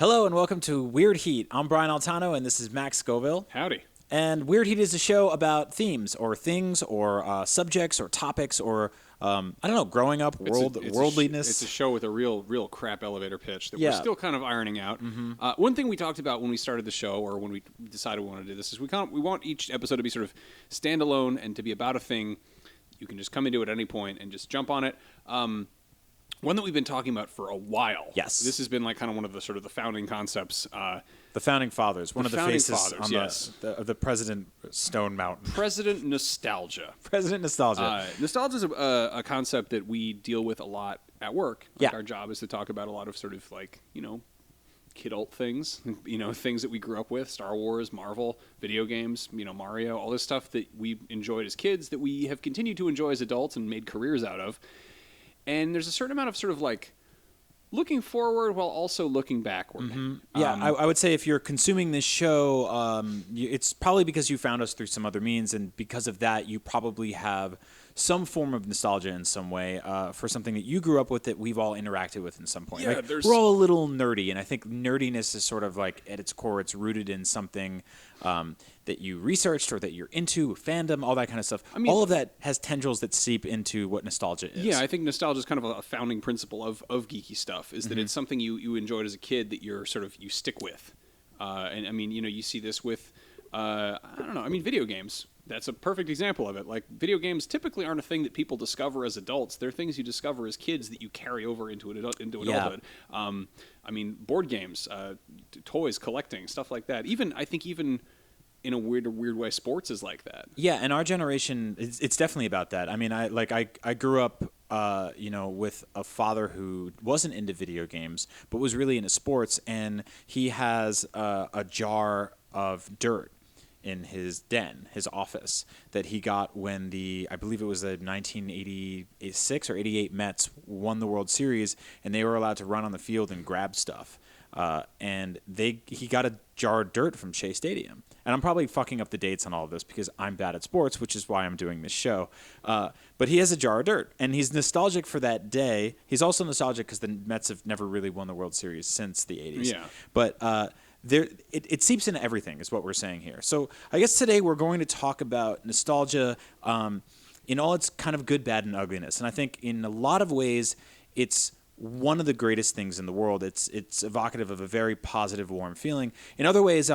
Hello and welcome to Weird Heat. I'm Brian Altano and this is Max Scoville. Howdy. And Weird Heat is a show about themes or things or subjects or topics or, growing up, worldliness. It's a show with a real crap elevator pitch that we're still kind of ironing out. One thing we talked about when we started the show, or when we decided we want to do this, is we want each episode to be sort of standalone and to be about a thing. You can just come into it at any point and just jump on it. One that we've been talking about for a while. Yes. This has been like kind of one of the sort of the founding concepts. The Founding Fathers, one of the faces on yes. the President Stone Mountain. President Nostalgia. President Nostalgia. Nostalgia is a concept that we deal with a lot at work. Our job is to talk about a lot of sort of like, kidult things, things that we grew up with, Star Wars, Marvel, video games, Mario, all this stuff that we enjoyed as kids that we have continued to enjoy as adults and made careers out of. And there's a certain amount of sort of like looking forward while also looking backward. Yeah, I would say if you're consuming this show, it's probably because you found us through some other means, and because of that, you probably have some form of nostalgia in some way for something that you grew up with that we've all interacted with in some point. Yeah, like, we're all a little nerdy, and I think nerdiness is sort of like, at its core, it's rooted in something that you researched or that you're into, fandom, all that kind of stuff. I mean, all of that has tendrils that seep into what nostalgia is. Yeah, I think nostalgia is kind of a founding principle of geeky stuff, is that it's something you enjoyed as a kid that you're sort of, you stick with. And I mean, you see this with, video games. That's a perfect example of it. Like, video games typically aren't a thing that people discover as adults. They're things you discover as kids that you carry over into adulthood. Board games, toys, collecting, stuff like that. Even in a weird way, sports is like that. Yeah, and our generation, it's definitely about that. I mean, I grew up, with a father who wasn't into video games, but was really into sports, and he has a jar of dirt in his den, his office, that he got when I believe it was the 1986 or 88 Mets won the World Series, and they were allowed to run on the field and grab stuff. And he got a jar of dirt from Shea Stadium. And I'm probably fucking up the dates on all of this because I'm bad at sports, which is why I'm doing this show. But he has a jar of dirt, and he's nostalgic for that day. He's also nostalgic because the Mets have never really won the World Series since the 80s. Yeah. But it seeps into everything is what we're saying here. So I guess today we're going to talk about nostalgia in all its kind of good, bad, and ugliness. And I think in a lot of ways it's one of the greatest things in the world. It's evocative of a very positive, warm feeling. In other ways,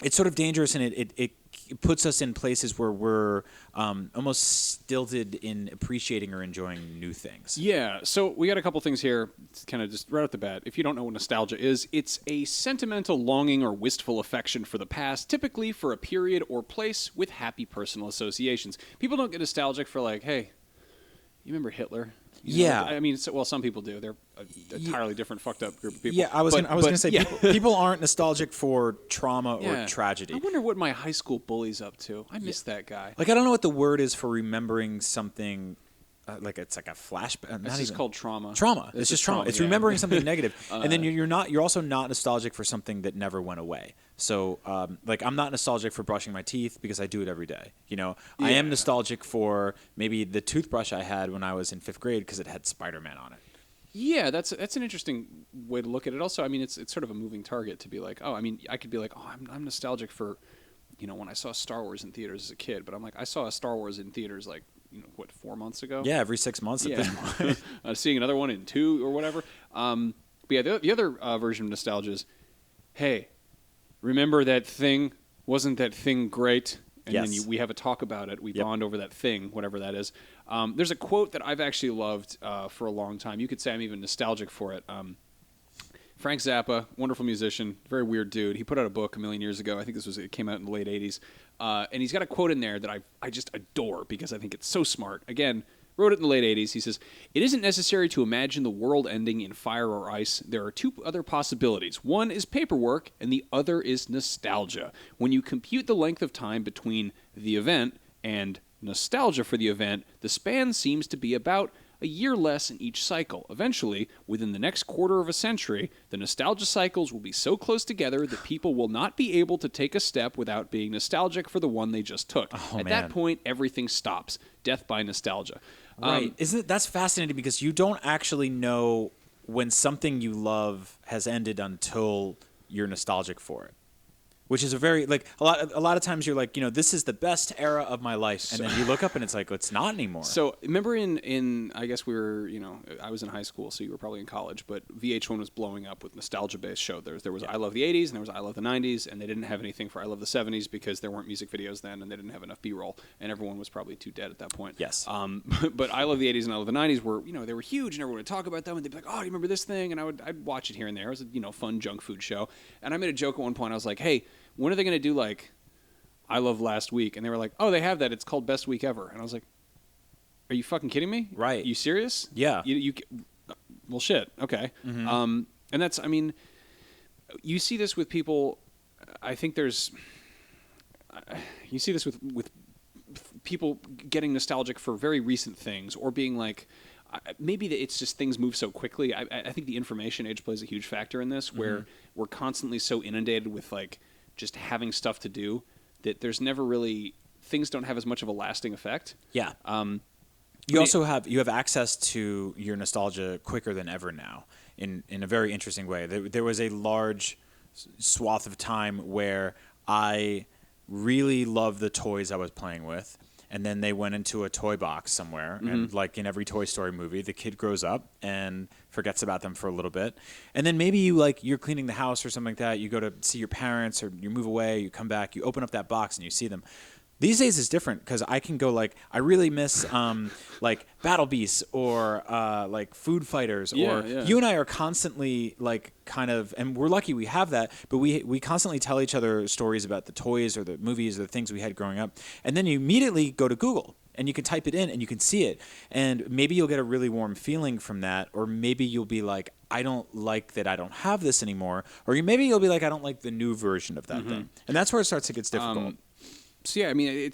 it's sort of dangerous, and it puts us in places where we're almost stilted in appreciating or enjoying new things. Yeah, so we got a couple things here, kind of just right off the bat. If you don't know what nostalgia is, it's a sentimental longing or wistful affection for the past, typically for a period or place with happy personal associations. People don't get nostalgic for like, hey, you remember Hitler? Some people do. They're an entirely different fucked up group of people. Yeah, I was going to say, people aren't nostalgic for trauma or tragedy. I wonder what my high school bully's up to. I miss that guy. Like, I don't know what the word is for remembering something. It's like a flashback. It's just called trauma. Trauma. It's just trauma. It's remembering something negative, and then you're also not nostalgic for something that never went away. So, I'm not nostalgic for brushing my teeth because I do it every day. I am nostalgic for maybe the toothbrush I had when I was in 5th grade because it had Spider-Man on it. Yeah, that's an interesting way to look at it. Also, I mean, it's sort of a moving target to be like, I could be like, I'm nostalgic for, when I saw Star Wars in theaters as a kid, but I'm like, I saw a Star Wars in theaters 4 months ago? Yeah, every 6 months at this point. Seeing another one in 2 or whatever. But yeah, the other version of nostalgia is, hey, remember that thing? Wasn't that thing great? And then we have a talk about it. We bond over that thing, whatever that is. There's a quote that I've actually loved for a long time. You could say I'm even nostalgic for it. Frank Zappa, wonderful musician, very weird dude. He put out a book a million years ago. I think it came out in the late 80s. And he's got a quote in there that I just adore because I think it's so smart. Again, wrote it in the late 80s. He says, "It isn't necessary to imagine the world ending in fire or ice. There are 2 other possibilities. One is paperwork, and the other is nostalgia. When you compute the length of time between the event and nostalgia for the event, the span seems to be about a year less in each cycle. Eventually, within the next quarter of a century, the nostalgia cycles will be so close together that people will not be able to take a step without being nostalgic for the one they just took. At that point, everything stops. Death by nostalgia." Right. That's fascinating because you don't actually know when something you love has ended until you're nostalgic for it. Which is a very like a lot of times you're like, this is the best era of my life, and then you look up and it's like it's not anymore. So remember in I guess we were I was in high school, so you were probably in college, but VH1 was blowing up with nostalgia-based show. There was I Love the 80s and there was I Love the 90s, and they didn't have anything for I Love the 70s because there weren't music videos then, and they didn't have enough B-roll, and everyone was probably too dead at that point. Yes. But I Love the 80s and I Love the 90s were they were huge, and everyone would talk about them, and they'd be like, oh, do you remember this thing? And I'd watch it here and there. It was a fun junk food show, and I made a joke at one point. I was like, hey, when are they going to do like I Love Last Week? And they were like, oh, they have that. It's called Best Week Ever. And I was like, are you fucking kidding me? Right. You serious? Yeah. Well, shit. Okay. Mm-hmm. And that's, you see this with people. I think you see this with people getting nostalgic for very recent things, or being like, maybe it's just things move so quickly. I think the information age plays a huge factor in this, where we're constantly so inundated with like just having stuff to do that there's never really, things don't have as much of a lasting effect. Yeah. You have access to your nostalgia quicker than ever now in a very interesting way. There was a large swath of time where I really loved the toys I was playing with, and then they went into a toy box somewhere, and like in every Toy Story movie, the kid grows up and forgets about them for a little bit, and then maybe you're cleaning the house or something like that. You go to see your parents, or you move away, you come back, you open up that box and you see them. These days it's different because I can go like, I really miss like Battle Beasts or like Food Fighters, or you and I are constantly like kind of, and we're lucky we have that, but we constantly tell each other stories about the toys or the movies or the things we had growing up, and then you immediately go to Google and you can type it in and you can see it, and maybe you'll get a really warm feeling from that, or maybe you'll be like, I don't like that I don't have this anymore, or maybe you'll be like, I don't like the new version of that thing, and that's where it starts to get difficult. So yeah, I mean,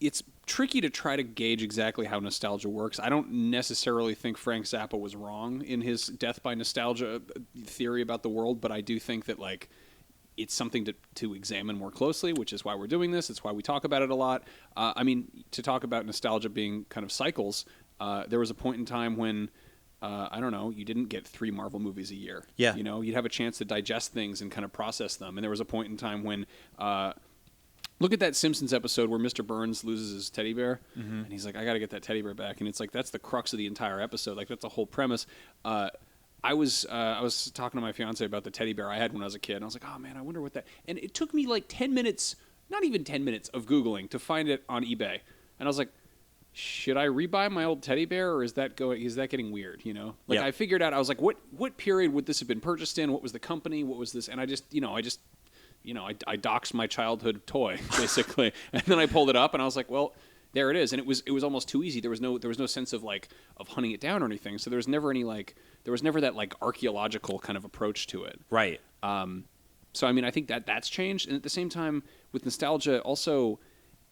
it's tricky to try to gauge exactly how nostalgia works. I don't necessarily think Frank Zappa was wrong in his death by nostalgia theory about the world, but I do think that like it's something to examine more closely, which is why we're doing this. It's why we talk about it a lot. I mean, to talk about nostalgia being kind of cycles, there was a point in time when I don't know, you didn't get 3 Marvel movies a year. Yeah. You'd have a chance to digest things and kind of process them. And there was a point in time when look at that Simpsons episode where Mr. Burns loses his teddy bear, and he's like, I got to get that teddy bear back. And it's like, that's the crux of the entire episode. Like, that's the whole premise. I was talking to my fiance about the teddy bear I had when I was a kid, and I was like, oh, man, I wonder what that... And it took me like 10 minutes, not even 10 minutes of Googling to find it on eBay. And I was like, should I rebuy my old teddy bear, or is that getting weird, Like, I figured out, I was like, what period would this have been purchased in? What was the company? What was this? And I doxed my childhood toy, basically. And then I pulled it up, and I was like, well, there it is. And it was almost too easy. There was no sense of like of hunting it down or anything. So there was never that like archaeological kind of approach to it. Right. So I mean, I think that's changed. And at the same time, with nostalgia, also,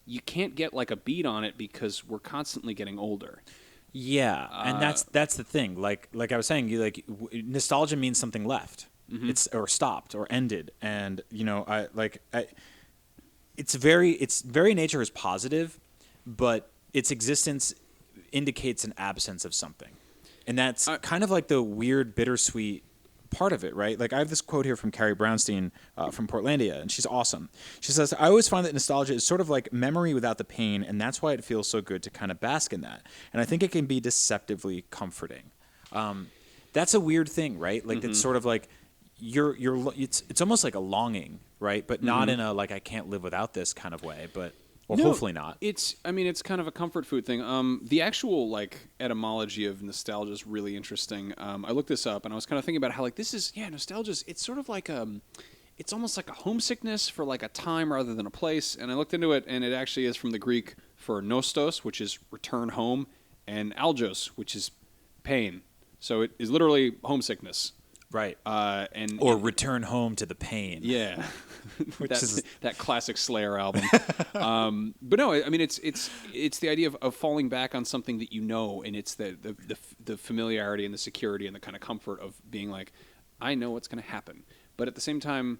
you can't get like a beat on it because we're constantly getting older. Yeah, and that's the thing. Like I was saying, nostalgia means something left. It's or stopped or ended, and its very nature is positive, but its existence indicates an absence of something, and that's kind of like the weird bittersweet part of it, right? Like I have this quote here from Carrie Brownstein from Portlandia, and she's awesome. She says, I always find that nostalgia is sort of like memory without the pain, and that's why it feels so good to kind of bask in that, and I think it can be deceptively comforting. That's a weird thing, right? Like it's sort of like it's almost like a longing, right? But not in a like I can't live without this kind of way, but hopefully not. It's kind of a comfort food thing. The actual like etymology of nostalgia is really interesting. I looked this up and I was kind of thinking about how like this is nostalgia. It's sort of like it's almost like a homesickness for like a time rather than a place. And I looked into it, and it actually is from the Greek for nostos, which is return home, and algos, which is pain. So it is literally homesickness. Right. Or return home to the pain. Yeah. Which is that classic Slayer album. But no, I mean, it's the idea of falling back on something that you know, and it's the familiarity and the security and the kind of comfort of being like, I know what's going to happen. But at the same time,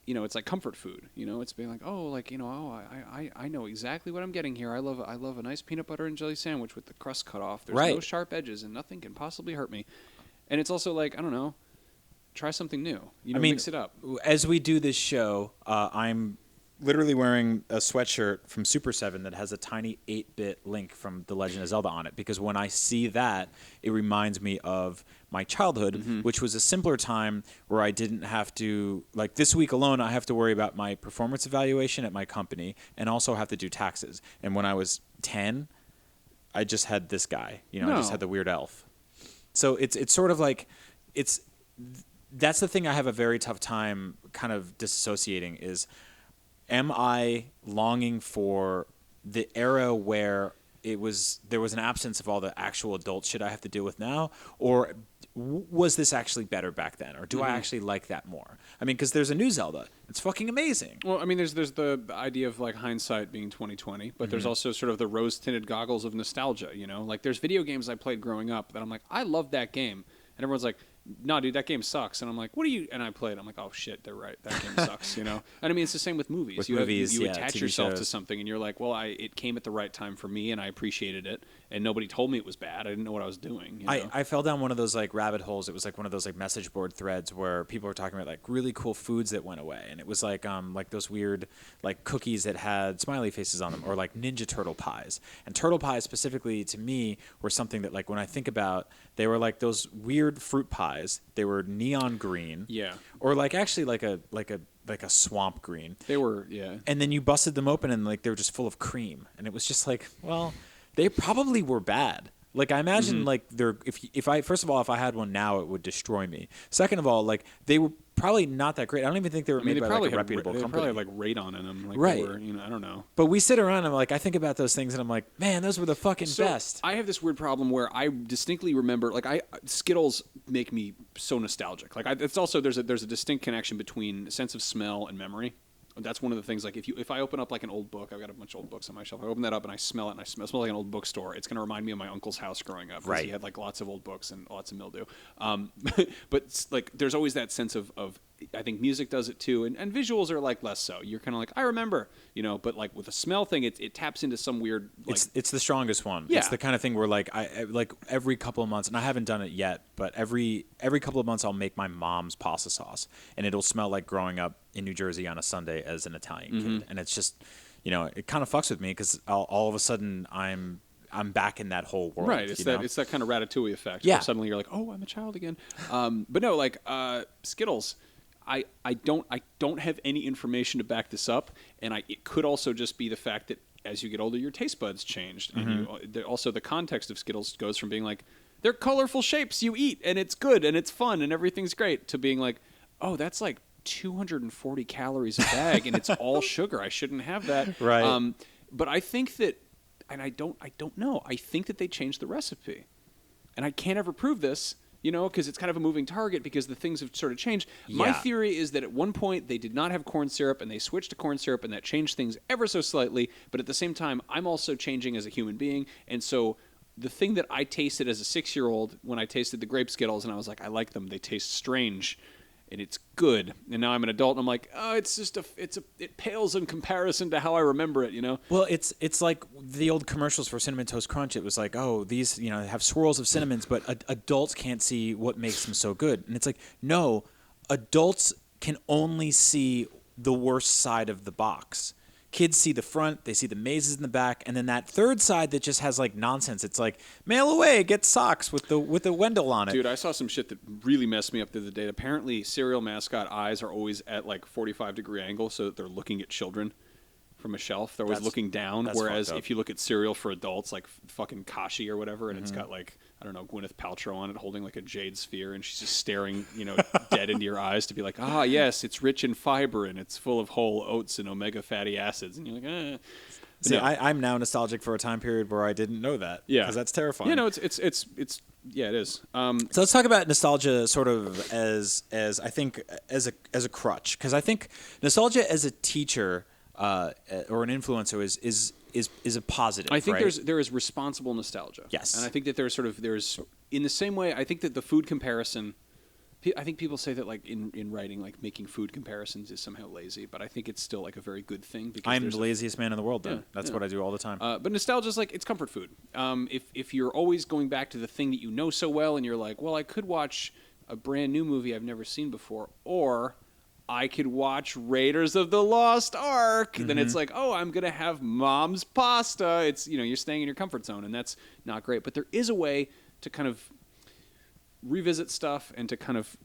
it's like comfort food. It's being like, I know exactly what I'm getting here. I love a nice peanut butter and jelly sandwich with the crust cut off. There's no sharp edges, and nothing can possibly hurt me. And it's also like, I don't know, try something new. You know, mix it up. As we do this show, I'm literally wearing a sweatshirt from Super 7 that has a tiny 8-bit Link from The Legend of Zelda on it, because when I see that, it reminds me of my childhood, which was a simpler time where I didn't have to, like this week alone, I have to worry about my performance evaluation at my company and also have to do taxes. And when I was 10, I just had this guy, I just had the weird elf. So it's sort of like, that's the thing I have a very tough time kind of disassociating is, am I longing for the era where there was an absence of all the actual adult shit I have to deal with now, or was this actually better back then, or do I actually like that more? I mean, because there's a new Zelda, it's fucking amazing. Well, I mean, there's the idea of like hindsight being 20/20, but there's also sort of the rose-tinted goggles of nostalgia. Like there's video games I played growing up that I'm like, I love that game, and everyone's like, no, dude, that game sucks. And I'm like, what are you? And I played. I'm like, oh shit, they're right. That game sucks. And I mean, it's the same with movies. You attach TV yourself shows to something, and you're like, well, it came at the right time for me, and I appreciated it. And nobody told me it was bad. I didn't know what I was doing. I fell down one of those like rabbit holes. It was like one of those like message board threads where people were talking about like really cool foods that went away, and it was like those weird like cookies that had smiley faces on them, or like Ninja Turtle pies. And turtle pies specifically to me were something that like when I think about, they were like those weird fruit pies. They were neon green. Yeah. Or like actually like a swamp green. They were, yeah. And then you busted them open and like they were just full of cream, and it was just like, well, they probably were bad. Like I imagine like if I had one now, it would destroy me. Second of all, like they were probably not that great. I don't even think they were made by like a reputable company. They probably had like radon in them. Like right. They were, I don't know. But we sit around and I think about those things and I'm like, man, those were the fucking best. I have this weird problem where I distinctly remember, Skittles make me so nostalgic. It's also, there's a distinct connection between sense of smell and memory. That's one of the things. Like if I open up like an old book, I've got a bunch of old books on my shelf. I open that up and I smell it, and it smells like an old bookstore. It's going to remind me of my uncle's house growing up, because he had like lots of old books and lots of mildew. But like there's always that sense of I think music does it too, and visuals are like less so. You're kind of like, I remember, But like with a smell thing, it taps into some weird. Like, it's the strongest one. Yeah. It's the kind of thing where like I like every couple of months, and I haven't done it yet, but every couple of months I'll make my mom's pasta sauce, and it'll smell like growing up in New Jersey on a Sunday as an Italian kid, and it's just, it kind of fucks with me because all of a sudden I'm back in that whole world. Right, it's that kind of Ratatouille effect. Yeah. Where suddenly you're like, oh, I'm a child again. But no, like Skittles, I don't have any information to back this up, and it could also just be the fact that as you get older, your taste buds changed, and also the context of Skittles goes from being like, they're colorful shapes you eat, and it's good and it's fun and everything's great, to being like, oh, that's like 240 calories a bag and it's all sugar. I shouldn't have that. Right. But I think that, and I don't know. I think that they changed the recipe, and I can't ever prove this, because it's kind of a moving target because the things have sort of changed. Yeah. My theory is that at one point they did not have corn syrup and they switched to corn syrup, and that changed things ever so slightly. But at the same time, I'm also changing as a human being, and so the thing that I tasted as a 6-year-old when I tasted the grape Skittles, and I was like, I like them. They taste strange. And it's good. And now I'm an adult, and I'm like, oh, it's just it pales in comparison to how I remember it, Well, it's like the old commercials for Cinnamon Toast Crunch. It was like, oh, these have swirls of cinnamons, but adults can't see what makes them so good. And it's like, no, adults can only see the worst side of the box. Kids see the front, they see the mazes in the back, and then that third side that just has like nonsense. It's like, mail away, get socks with the Wendell on it. Dude, I saw some shit that really messed me up the other day. Apparently, cereal mascot eyes are always at like 45-degree angle, so that they're looking at children from a shelf. They're always looking down, whereas if you look at cereal for adults, like fucking Kashi or whatever, and it's got like, I don't know, Gwyneth Paltrow on it holding like a jade sphere, and she's just staring, dead into your eyes to be like, ah, yes, it's rich in fiber and it's full of whole oats and omega fatty acids. And you're like, eh. See, I'm now nostalgic for a time period where I didn't know that. Yeah. Because that's terrifying. It's yeah, it is. So let's talk about nostalgia sort of as I think as a crutch, because I think nostalgia as a teacher or an influencer is a positive. I think right? there is responsible nostalgia. Yes. And I think that there's in the same way, I think that the food comparison I think people say that like in writing, like making food comparisons is somehow lazy, but I think it's still like a very good thing because I'm the laziest man in the world. Then Yeah, that's yeah. what I do all the time. But nostalgia is like it's comfort food. If you're always going back to the thing that you know so well, and you're like, well, I could watch a brand new movie I've never seen before, or I could watch Raiders of the Lost Ark. Then it's like, oh, I'm gonna have Mom's pasta. It's you're staying in your comfort zone, and that's not great. But there is a way to kind of revisit stuff and to kind of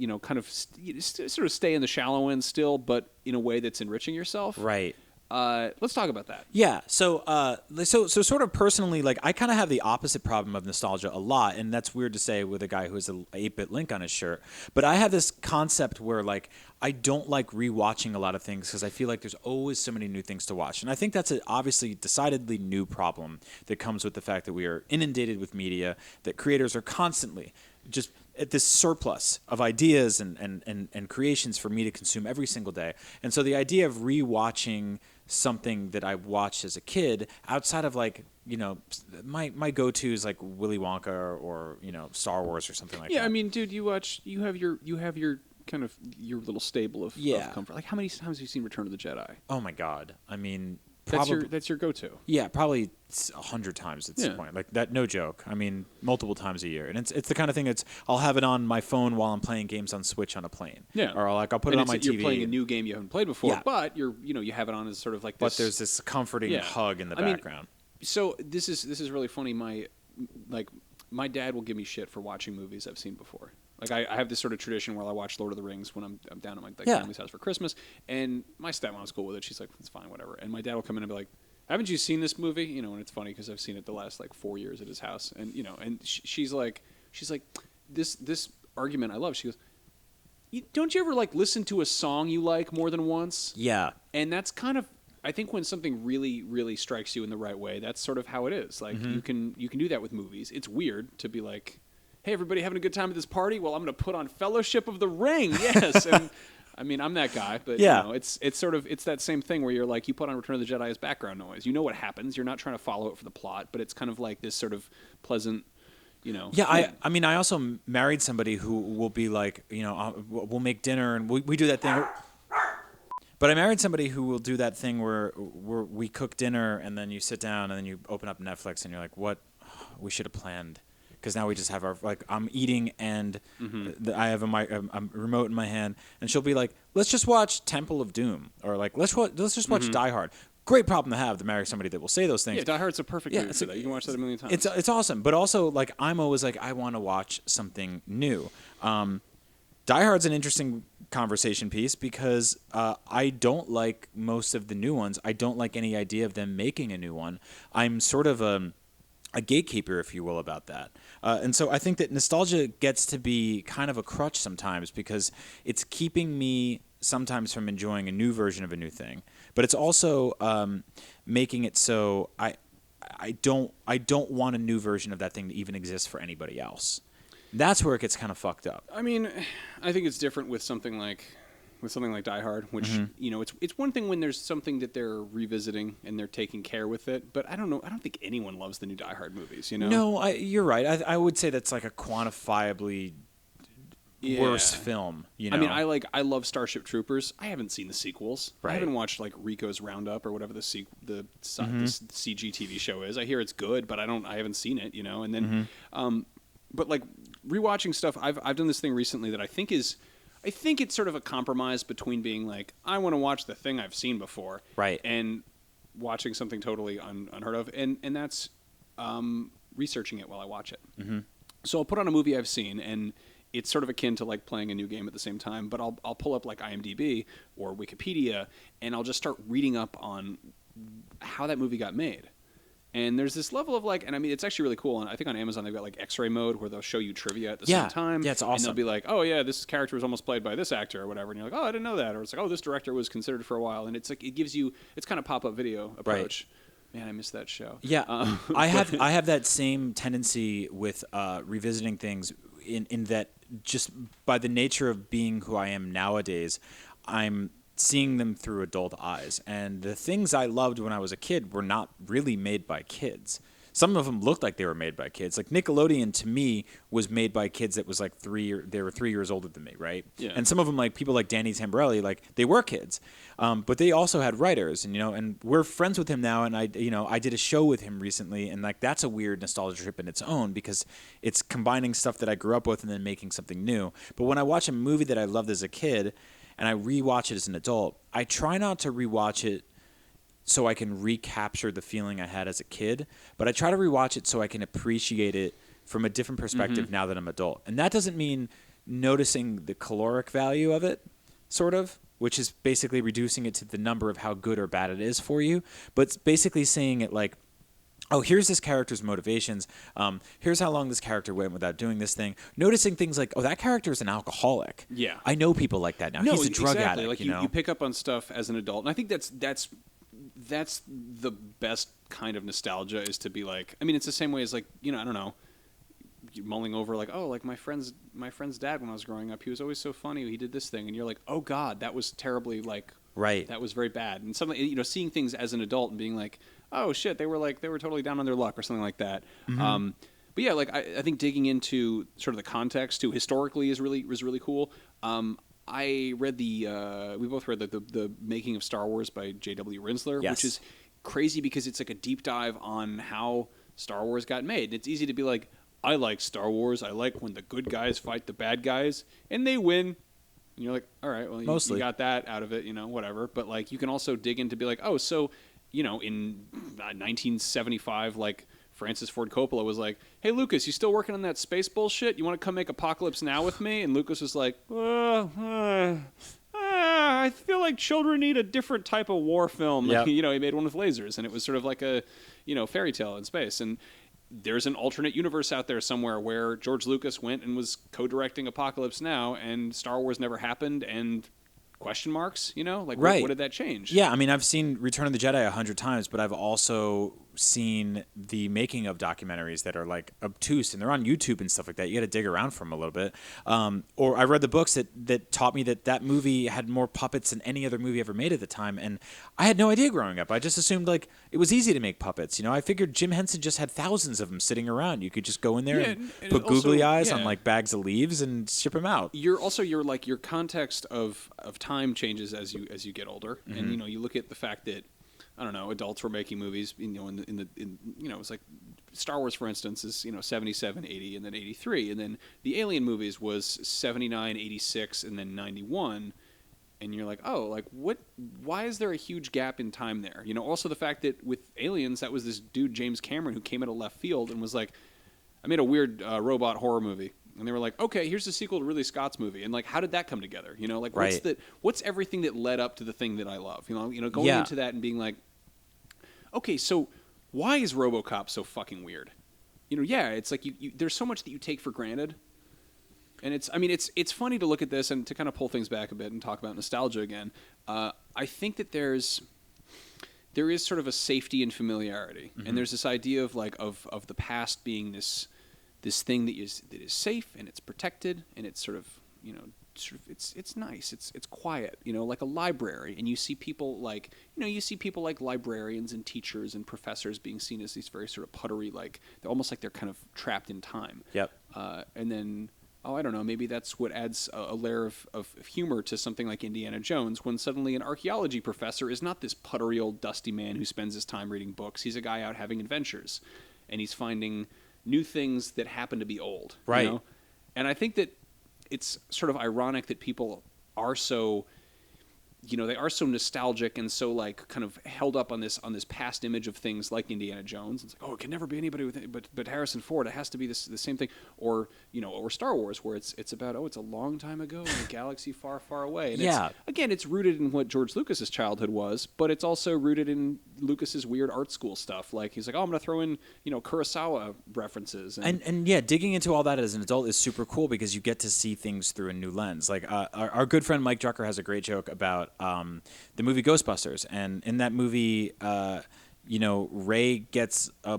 sort of stay in the shallow end still, but in a way that's enriching yourself. Right. Let's talk about that. Yeah. So sort of personally, like I kind of have the opposite problem of nostalgia a lot, and that's weird to say with a guy who has a 8-bit link on his shirt. But I have this concept where like I don't like rewatching a lot of things because I feel like there's always so many new things to watch, and I think that's obviously decidedly new problem that comes with the fact that we are inundated with media, that creators are constantly just at this surplus of ideas and creations for me to consume every single day. And so the idea of rewatching something that I watched as a kid outside of like, my go-tos like Willy Wonka or Star Wars or something like that. Yeah, I mean, dude, you have your kind of your little stable of comfort. Like how many times have you seen Return of the Jedi? Oh my God. I mean, that's your go-to. Yeah, probably 100 times at this point. Like that, no joke. I mean, multiple times a year, and it's the kind of thing that's I'll have it on my phone while I'm playing games on Switch on a plane. Yeah, or I'll put it on my TV. You're playing a new game you haven't played before, but you have it on as sort of like this. But there's this comforting hug in the background. So this is really funny. My dad will give me shit for watching movies I've seen before. Like I have this sort of tradition where I watch Lord of the Rings when I'm down at my family's house for Christmas, and my stepmom was cool with it. She's like, "It's fine, whatever." And my dad will come in and be like, "Haven't you seen this movie?" And it's funny because I've seen it the last like 4 years at his house, and and she's like, this argument I love. She goes, "Don't you ever like listen to a song you like more than once?" Yeah, and that's kind of. I think when something really, really strikes you in the right way, that's sort of how it is. Like you can do that with movies. It's weird to be like, "Hey, everybody, having a good time at this party? Well, I'm going to put on Fellowship of the Ring." Yes, and I mean I'm that guy, but it's that same thing where you're like you put on Return of the Jedi as background noise. You know what happens. You're not trying to follow it for the plot, but it's kind of like this sort of pleasant. Yeah, I mean, I also married somebody who will be like, we'll make dinner and we do that thing. But I married somebody who will do that thing where we cook dinner and then you sit down and then you open up Netflix and you're like, what? We should have planned. Because now we just have I'm eating and I have a remote in my hand. And she'll be like, let's just watch Temple of Doom. Or like, let's just watch Die Hard. Great problem to have to marry somebody that will say those things. Yeah, Die Hard's a perfect movie for that. You can watch that a million times. It's awesome. But also, like, I'm always like, I want to watch something new. Die Hard's an interesting conversation piece because I don't like most of the new ones. I don't like any idea of them making a new one. I'm sort of a gatekeeper, if you will, about that. And so I think that nostalgia gets to be kind of a crutch sometimes because it's keeping me sometimes from enjoying a new version of a new thing. But it's also making it so I don't want a new version of that thing to even exist for anybody else. That's where it gets kind of fucked up. I mean, I think it's different with something like Die Hard, which it's one thing when there's something that they're revisiting and they're taking care with it, but I don't know. I don't think anyone loves the new Die Hard movies. No, you're right. I would say that's like a quantifiably worse film. I mean, I love Starship Troopers. I haven't seen the sequels. Right. I haven't watched like Rico's Roundup or whatever the CG TV show is. I hear it's good, but I haven't seen it. And then. But like rewatching stuff, I've done this thing recently that I think it's sort of a compromise between being like I want to watch the thing I've seen before, right, and watching something totally unheard of, and that's researching it while I watch it. Mm-hmm. So I'll put on a movie I've seen, and it's sort of akin to like playing a new game at the same time. But I'll pull up like IMDb or Wikipedia, and I'll just start reading up on how that movie got made. And there's this level of like, and I mean, it's actually really cool. And I think on Amazon they've got like X-ray mode where they'll show you trivia at the same time. Yeah, it's awesome. And they'll be like, oh yeah, this character was almost played by this actor or whatever. And you're like, oh, I didn't know that. Or it's like, oh, this director was considered for a while. And it's like, it gives you, it's kind of pop-up video approach. Right. Man, I missed that show. Yeah, I have that same tendency with revisiting things in that just by the nature of being who I am nowadays, I'm seeing them through adult eyes. And the things I loved when I was a kid were not really made by kids. some of them looked like they were made by kids. Like Nickelodeon to me was made by kids that was like they were 3 years older than me, right? Yeah. And some of them, like people like Danny Tamborelli, like they were kids, but they also had writers, and and we're friends with him now. And I did a show with him recently, and like that's a weird nostalgia trip in its own because it's combining stuff that I grew up with and then making something new. But when I watch a movie that I loved as a kid and I rewatch it as an adult, I try not to rewatch it so I can recapture the feeling I had as a kid, but I try to rewatch it so I can appreciate it from a different perspective now that I'm adult. And that doesn't mean noticing the caloric value of it, sort of, which is basically reducing it to the number of how good or bad it is for you, but it's basically saying it like, oh, here's this character's motivations. Here's how long this character went without doing this thing. Noticing things like, oh, that character is an alcoholic. Yeah. I know people like that now. No, he's a drug exactly. addict. Like you pick up on stuff as an adult, and I think that's the best kind of nostalgia is to be like. I mean, it's the same way as like I don't know, you're mulling over like, oh, like my friend's dad when I was growing up, he was always so funny. He did this thing, and you're like, oh God, that was terribly like. Right. That was very bad. And something seeing things as an adult and being like, oh shit, they were totally down on their luck or something like that. Mm-hmm. But yeah, like I think digging into sort of the context too historically was really cool. I read we both read the Making of Star Wars by J.W. Rinsler, yes. which is crazy because it's like a deep dive on how Star Wars got made. And it's easy to be like, I like Star Wars. I like when the good guys fight the bad guys and they win. And you're like, all right, well, you got that out of it, whatever. But like, you can also dig in to be like, oh, so, in 1975, like Francis Ford Coppola was like, hey, Lucas, you still working on that space bullshit? You want to come make Apocalypse Now with me? And Lucas was like, I feel like children need a different type of war film. Yep. He made one with lasers, and it was sort of like a, fairy tale in space. And there's an alternate universe out there somewhere where George Lucas went and was co-directing Apocalypse Now, and Star Wars never happened, and question marks, like right. What did that change? Yeah, I mean, I've seen Return of the Jedi 100 times, but I've also seen the making of documentaries that are like obtuse, and they're on YouTube and stuff like that. You got to dig around for them a little bit. Or I read the books that taught me that movie had more puppets than any other movie ever made at the time, and I had no idea growing up. I just assumed like it was easy to make puppets. I figured Jim Henson just had thousands of them sitting around. You could just go in there and put googly eyes on like bags of leaves and ship them out. Your context of time changes as you get older, and you look at the fact that I don't know, adults were making movies, it's like Star Wars, for instance, is 77, 80, and then 83, and then the Alien movies was 79, 86, and then 91. And you're like, oh, like what? Why is there a huge gap in time there? Also the fact that with Aliens, that was this dude James Cameron who came out of left field and was like, I made a weird robot horror movie, and they were like, okay, here's the sequel to Ridley Scott's movie, and like, how did that come together? Like, right. what's everything that led up to the thing that I love? Going into that and being like, okay, so why is RoboCop so fucking weird? It's like there's so much that you take for granted. And it's funny to look at this and to kind of pull things back a bit and talk about nostalgia again. I think that there is sort of a safety in familiarity, and there's this idea of like of the past being this thing that is safe and it's protected and it's sort of it's nice, it's quiet, like a library, and you see people like librarians and teachers and professors being seen as these very sort of puttery, like they're almost like they're kind of trapped in time. Yep. And then. Oh, I don't know. Maybe that's what adds a layer of humor to something like Indiana Jones, when suddenly an archaeology professor is not this puttery old dusty man who spends his time reading books. He's a guy out having adventures, and he's finding new things that happen to be old. Right. And I think that it's sort of ironic that people are so... they are so nostalgic and so like kind of held up on this past image of things like Indiana Jones. It's like, oh, it can never be anybody but Harrison Ford. It has to be the same thing. Or or Star Wars, where it's about, oh, it's a long time ago in a galaxy far, far away. And it's rooted in what George Lucas's childhood was, but it's also rooted in Lucas's weird art school stuff. Like he's like, oh, I'm going to throw in Kurosawa references. And digging into all that as an adult is super cool because you get to see things through a new lens. Like our good friend Mike Drucker has a great joke about the movie Ghostbusters, and in that movie, Ray gets a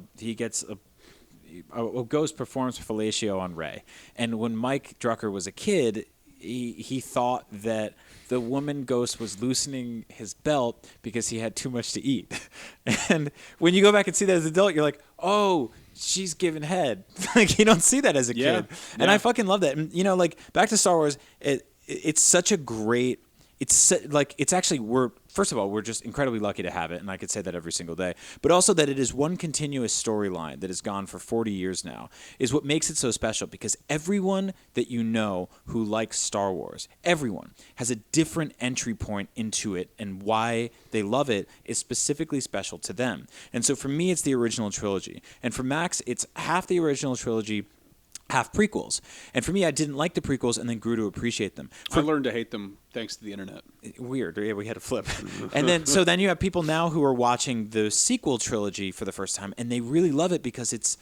ghost performs fellatio on Ray, and when Mike Drucker was a kid, he thought that the woman ghost was loosening his belt because he had too much to eat. And when you go back and see that as an adult, you're like, oh, she's giving head. Like, you don't see that as a kid. And I fucking love that. And, you know, like, back to Star Wars, it's such a great... It's actually, first of all, we're just incredibly lucky to have it, and I could say that every single day. But also that it is one continuous storyline that has gone for 40 years now is what makes it so special, because everyone that you know who likes Star Wars, everyone has a different entry point into it, and why they love it is specifically special to them. And so for me, it's the original trilogy. And for Max, it's half the original trilogy, half prequels. And for me, I didn't like the prequels and then grew to appreciate them. I learned to hate them thanks to the internet. Weird. Yeah, we had a flip. And then you have people now who are watching the sequel trilogy for the first time, and they really love it because it's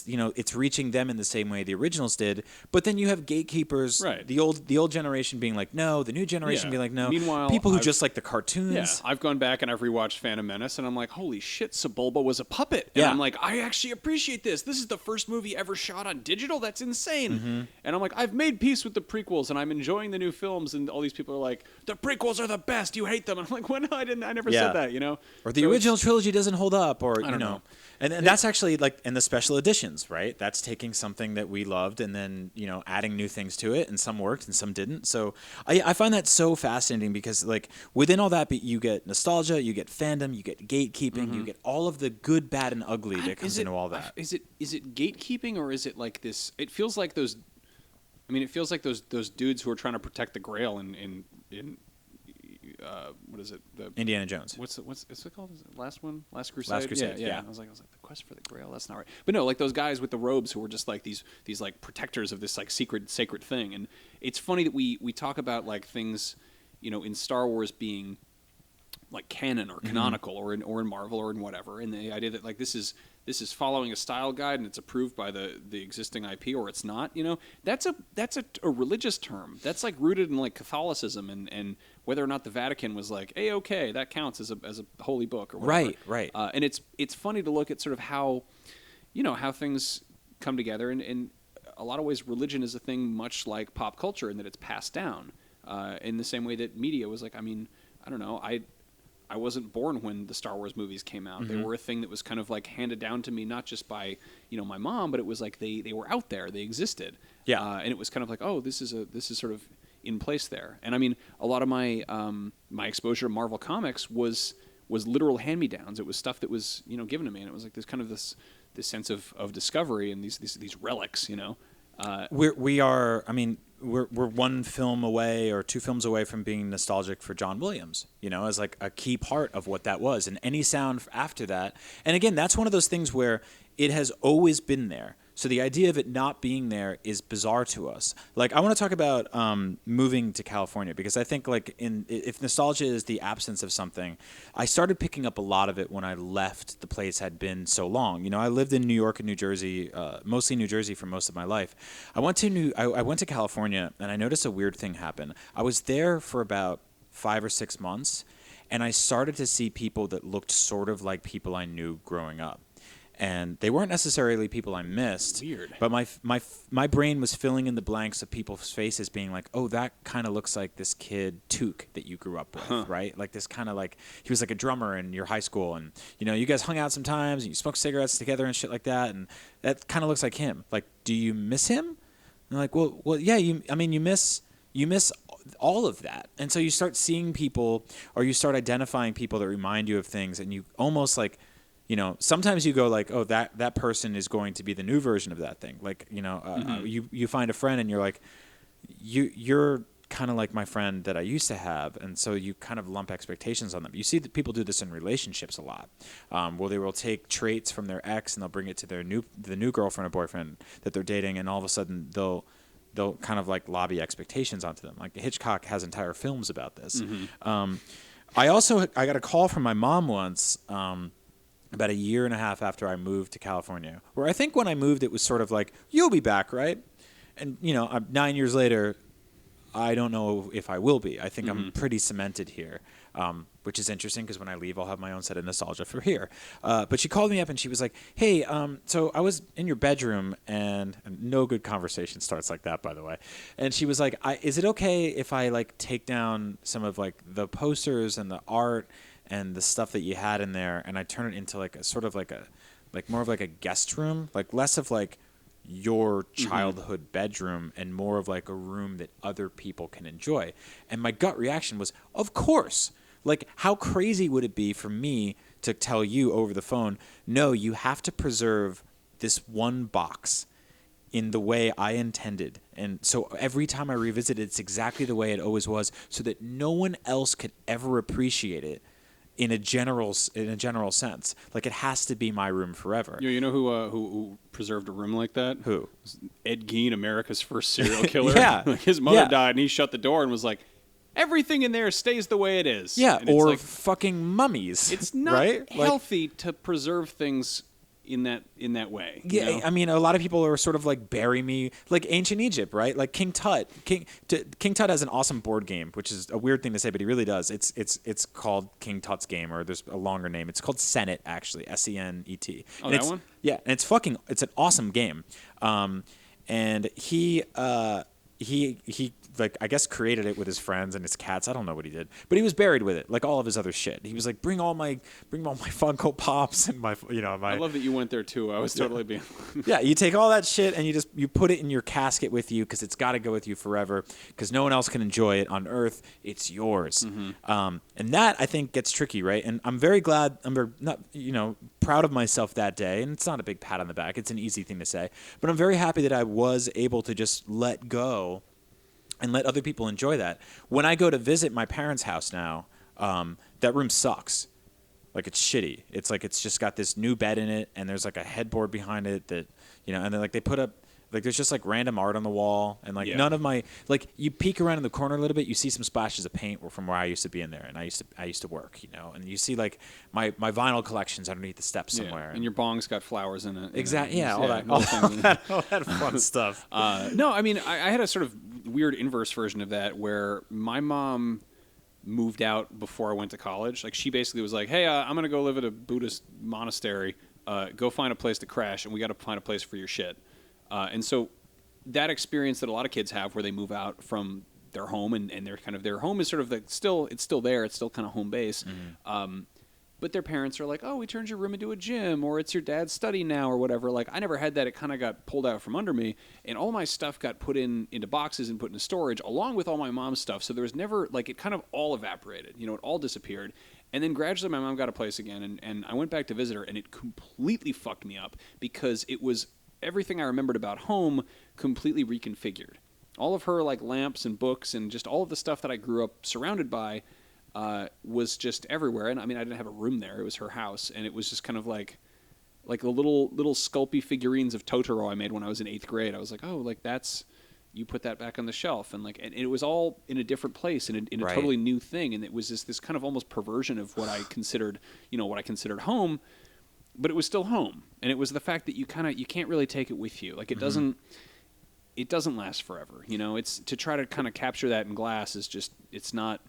you know, it's reaching them in the same way the originals did. But then you have gatekeepers, right? The old generation being like no, the new generation being like no. Meanwhile, people who just like the cartoons. Yeah, I've gone back and I've rewatched Phantom Menace, and I'm like, holy shit, Sebulba was a puppet. And I'm like, I actually appreciate this. This is the first movie ever shot on digital. That's insane. Mm-hmm. And I'm like, I've made peace with the prequels, and I'm enjoying the new films. And all these people are like, the prequels are the best. You hate them. And I'm like, well, no, I didn't. I never said that. You know, or the original trilogy doesn't hold up, or you know. And that's actually like in the special editions, right? That's taking something that we loved and then, you know, adding new things to it, and some worked and some didn't. So I find that so fascinating because, like, within all that, you get nostalgia, you get fandom, you get gatekeeping, you get all of the good, bad, and ugly that comes into all that. Is it gatekeeping, or is it like this? It feels like those. I mean, it feels like those dudes who are trying to protect the Grail in what is it? The Indiana Jones. What's it called? Is it Last Crusade? Last Crusade. Yeah. I was like, the quest for the Grail. That's not right. But no, like those guys with the robes who were just like these like protectors of this like sacred thing. And it's funny that we talk about like things, you know, in Star Wars being like canon or canonical, or in Marvel or in whatever, and the idea that like this is following a style guide and it's approved by the existing IP, or it's not. You know, that's a religious term. That's like rooted in like Catholicism and whether or not the Vatican was like, hey, okay, that counts as a holy book or whatever. Right. And it's funny to look at sort of how, you know, how things come together, and in a lot of ways religion is a thing much like pop culture in that it's passed down in the same way that media was like, I mean, I don't know, I wasn't born when the Star Wars movies came out. They were a thing that was kind of like handed down to me, not just by, you know, my mom, but it was like they were out there, they existed. Yeah. And it was kind of like, oh, this is sort of in place there. And I mean, a lot of my my exposure to Marvel Comics was literal hand-me-downs. It was stuff that was, you know, given to me, and it was like this kind of this sense of discovery and these relics, you know. We're one film away or two films away from being nostalgic for John Williams, you know, as like a key part of what that was. And any sound after that. And again, that's one of those things where it has always been there. So the idea of it not being there is bizarre to us. Like, I want to talk about moving to California, because I think like if nostalgia is the absence of something, I started picking up a lot of it when I left the place had been so long. You know, I lived in New York and New Jersey, mostly New Jersey for most of my life. I went to California, and I noticed a weird thing happen. I was there for about 5 or 6 months, and I started to see people that looked sort of like people I knew growing up. And they weren't necessarily people I missed. Weird. But my brain was filling in the blanks of people's faces, being like, oh, that kind of looks like this kid Took that you grew up with, right? Like this kind of like, he was like a drummer in your high school, and you know, you guys hung out sometimes and you smoked cigarettes together and shit like that, and that kind of looks like him. Like, do you miss him? And they're like, well, yeah. You miss all of that. And so you start seeing people, or you start identifying people that remind you of things, and you almost like, you know, sometimes you go like, oh, that person is going to be the new version of that thing. Like, you know, you find a friend and you're like, you're kind of like my friend that I used to have. And so you kind of lump expectations on them. You see that people do this in relationships a lot. Well, they will take traits from their ex and they'll bring it to the new girlfriend or boyfriend that they're dating. And all of a sudden they'll kind of like lobby expectations onto them. Like Hitchcock has entire films about this. I got a call from my mom once, about a year and a half after I moved to California, where I think when I moved, it was sort of like, you'll be back, right? And, you know, 9 years later, I don't know if I will be. I think I'm pretty cemented here. which is interesting because when I leave, I'll have my own set of nostalgia for here. But she called me up and she was like, "Hey, so I was in your bedroom," and no good conversation starts like that, by the way. And she was like, "Is it okay if I like take down some of like the posters and the art and the stuff that you had in there, and I turn it into like a sort of like a like more of like a guest room, like less of like your childhood bedroom and more of like a room that other people can enjoy?" And my gut reaction was, of course. Like, how crazy would it be for me to tell you over the phone, no, you have to preserve this one box in the way I intended. And so every time I revisit it, it's exactly the way it always was, so that no one else could ever appreciate it in a general sense. Like, it has to be my room forever. You know who preserved a room like that? Who? Ed Gein, America's first serial killer. Yeah. His mother died, and he shut the door and was like, everything in there stays the way it is. Yeah, and or like, fucking mummies. It's not right? healthy to preserve things in that way. Yeah, you know? I mean, a lot of people are sort of like bury me, like ancient Egypt, right? Like King Tut. King Tut has an awesome board game, which is a weird thing to say, but he really does. It's called King Tut's Game, or there's a longer name. It's called Senet, actually, Senet. Oh, and that one? Yeah, and it's an awesome game. And he like, I guess, created it with his friends and his cats. I don't know what he did, but he was buried with it, like all of his other shit. He was like, bring all my Funko Pops and my. I love that you went there too. I was totally being. Yeah, you take all that shit and you put it in your casket with you because it's got to go with you forever because no one else can enjoy it on Earth. It's yours. And that, I think, gets tricky, right? And I'm very glad. Proud of myself that day. And it's not a big pat on the back. It's an easy thing to say, but I'm very happy that I was able to just let go and let other people enjoy that. When I go to visit my parents' house now, that room sucks. Like, it's shitty. It's like it's just got this new bed in it, and there's like a headboard behind it that, and then like they put up, like there's just like random art on the wall, and like none of my, like, you peek around in the corner a little bit, you see some splashes of paint from where I used to be in there, and I used to work, and you see like my vinyl collections underneath the steps somewhere. And your bong's got flowers in it. Exactly. Yeah, all that fun stuff. No, I mean, I had a sort of weird inverse version of that where my mom moved out before I went to college. Like, she basically was like, hey, I'm going to go live at a Buddhist monastery. Go find a place to crash, and we got to find a place for your shit. And so that experience that a lot of kids have where they move out from their home and their home is sort of it's still there. It's still kind of home base. But their parents are like, oh, we turned your room into a gym, or it's your dad's study now, or whatever. Like, I never had that. It kind of got pulled out from under me, and all my stuff got put into boxes and put into storage, along with all my mom's stuff. So there was never, like, it kind of all evaporated. It all disappeared. And then gradually my mom got a place again, and I went back to visit her, and it completely fucked me up because it was everything I remembered about home completely reconfigured. All of her, like, lamps and books and just all of the stuff that I grew up surrounded by was just everywhere. And I mean, I didn't have a room there. It was her house. And it was just kind of like the little sculpey figurines of Totoro I made when I was in 8th grade. I was like, oh, like, you put that back on the shelf. And and it was all in a different place in a Right. totally new thing. And it was this kind of almost perversion of what I considered, home, but it was still home. And it was the fact that you can't really take it with you. Like, it doesn't last forever. It's to try to kind of capture that in glass is just, it's not,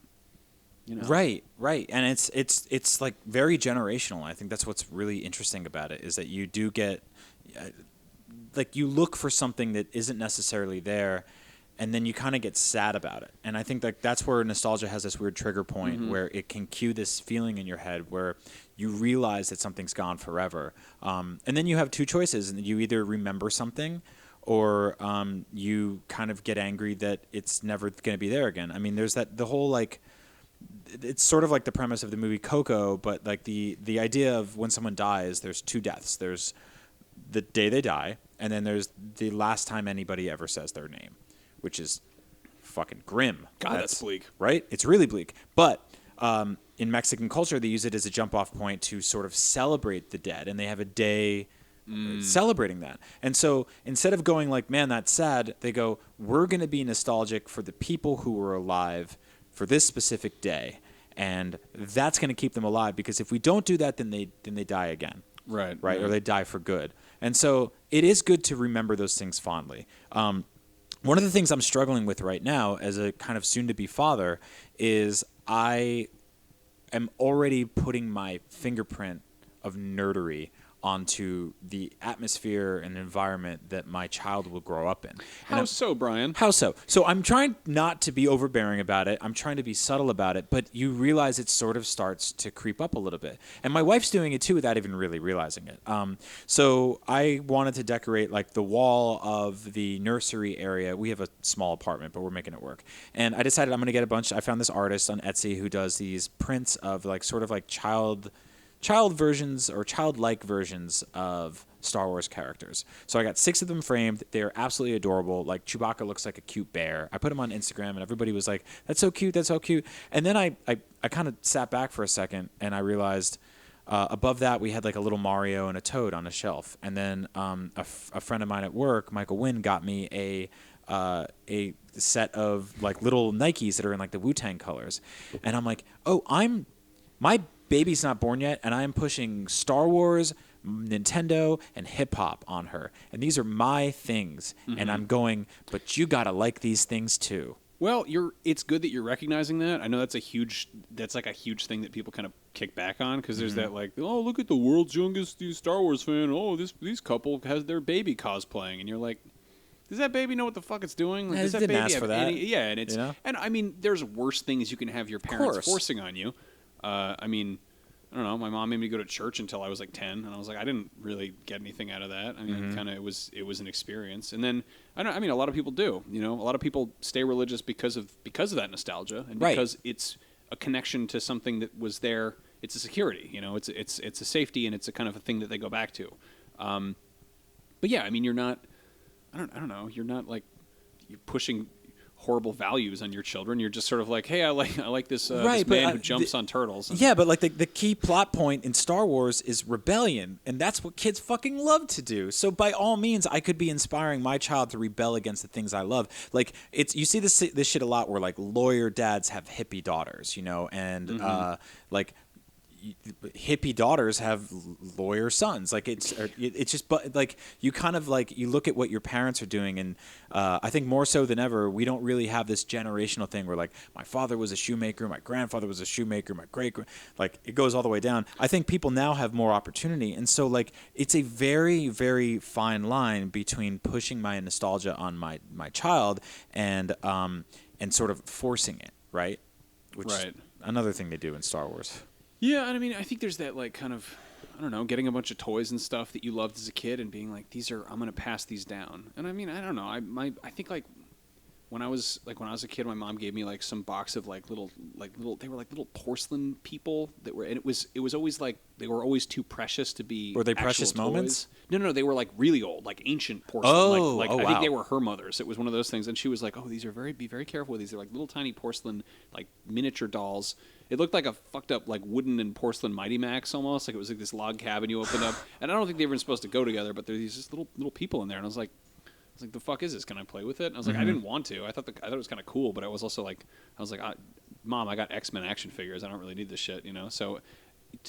Right, and it's like very generational. I think that's what's really interesting about it is that you do get, like, you look for something that isn't necessarily there, and then you kind of get sad about it. And I think that's where nostalgia has this weird trigger point where it can cue this feeling in your head where you realize that something's gone forever. And then you have two choices, and you either remember something or you kind of get angry that it's never going to be there again. I mean, there's the whole, like, it's sort of like the premise of the movie Coco, but like the idea of when someone dies, there's two deaths. There's the day they die, and then there's the last time anybody ever says their name, which is fucking grim. God, that's bleak. Right? It's really bleak. But in Mexican culture, they use it as a jump-off point to sort of celebrate the dead, and they have a day celebrating that. And so instead of going like, man, that's sad, they go, we're going to be nostalgic for the people who were alive for this specific day, and that's going to keep them alive, because if we don't do that, then they die again. Right. Or they die for good. And so it is good to remember those things fondly. One of the things I'm struggling with right now as a kind of soon-to-be father is I am already putting my fingerprint of nerdery onto the atmosphere and environment that my child will grow up in. How so, Brian? How so? So I'm trying not to be overbearing about it. I'm trying to be subtle about it, but you realize it sort of starts to creep up a little bit. And my wife's doing it too without even really realizing it. So I wanted to decorate like the wall of the nursery area. We have a small apartment, but we're making it work. And I decided I'm going to get I found this artist on Etsy who does these prints of like sort of like child versions or childlike versions of Star Wars characters. So I got 6 of them framed. They're absolutely adorable. Like Chewbacca looks like a cute bear. I put them on Instagram and everybody was like, that's so cute, that's so cute. And then I kind of sat back for a second and I realized above that we had like a little Mario and a Toad on a shelf. And then a friend of mine at work, Michael Wynn, got me a set of like little Nikes that are in like the Wu-Tang colors. And I'm like, my baby's not born yet, and I'm pushing Star Wars, Nintendo, and hip-hop on her. And these are my things. Mm-hmm. And I'm going, but you got to like these things too. Well, it's good that you're recognizing that. I know that's like a huge thing that people kind of kick back on because there's that like, oh, look at the world's youngest Star Wars fan. Oh, this couple has their baby cosplaying. And you're like, does that baby know what the fuck it's doing? Like, does that baby ask for that. And it's, and I mean, there's worse things you can have your parents forcing on you. I mean, I don't know. My mom made me go to church until I was like 10, and I was like, I didn't really get anything out of that. I mean, kind of it was an experience. And then I mean, a lot of people do. You know, a lot of people stay religious because of that nostalgia, and because it's a connection to something that was there. It's a security. You know, it's a safety, and it's a kind of a thing that they go back to. But yeah, I mean, you're not. I don't know. You're not like you're pushing horrible values on your children. You're just sort of like, hey, I like this, this man who jumps on turtles. Yeah, but like the key plot point in Star Wars is rebellion, and that's what kids fucking love to do. So by all means, I could be inspiring my child to rebel against the things I love. Like you see this shit a lot where like lawyer dads have hippie daughters, you know, and like hippie daughters have lawyer sons. Like it's just, but like you kind of like you look at what your parents are doing, and I think more so than ever we don't really have this generational thing where like my father was a shoemaker, my grandfather was a shoemaker, my great like it goes all the way down. I think people now have more opportunity, and so like it's a very, very fine line between pushing my nostalgia on my child and sort of forcing it, right? Which is another thing they do in Star Wars. Yeah, and I mean, I think there's that, like, kind of, I don't know, getting a bunch of toys and stuff that you loved as a kid and being like, I'm going to pass these down. And I mean, I don't know, I think, like, when I was a kid, my mom gave me, like, some box of, little, they were, like, little porcelain people that were, and it was always, like, they were always too precious to be Were they precious toys. moments? No, they were, like, really old, like, ancient porcelain. I think they were her mother's. It was one of those things, and she was like, oh, be very careful with these. They're, like, little tiny porcelain, like, miniature dolls. It looked like a fucked up, like, wooden and porcelain Mighty Max almost. Like, it was like this log cabin you opened up. And I don't think they were supposed to go together, but there's these just little people in there. And I was like, the fuck is this? Can I play with it? And I was like, I didn't want to. I thought it was kind of cool, but I was also like, Mom, I got X-Men action figures. I don't really need this shit, you know? So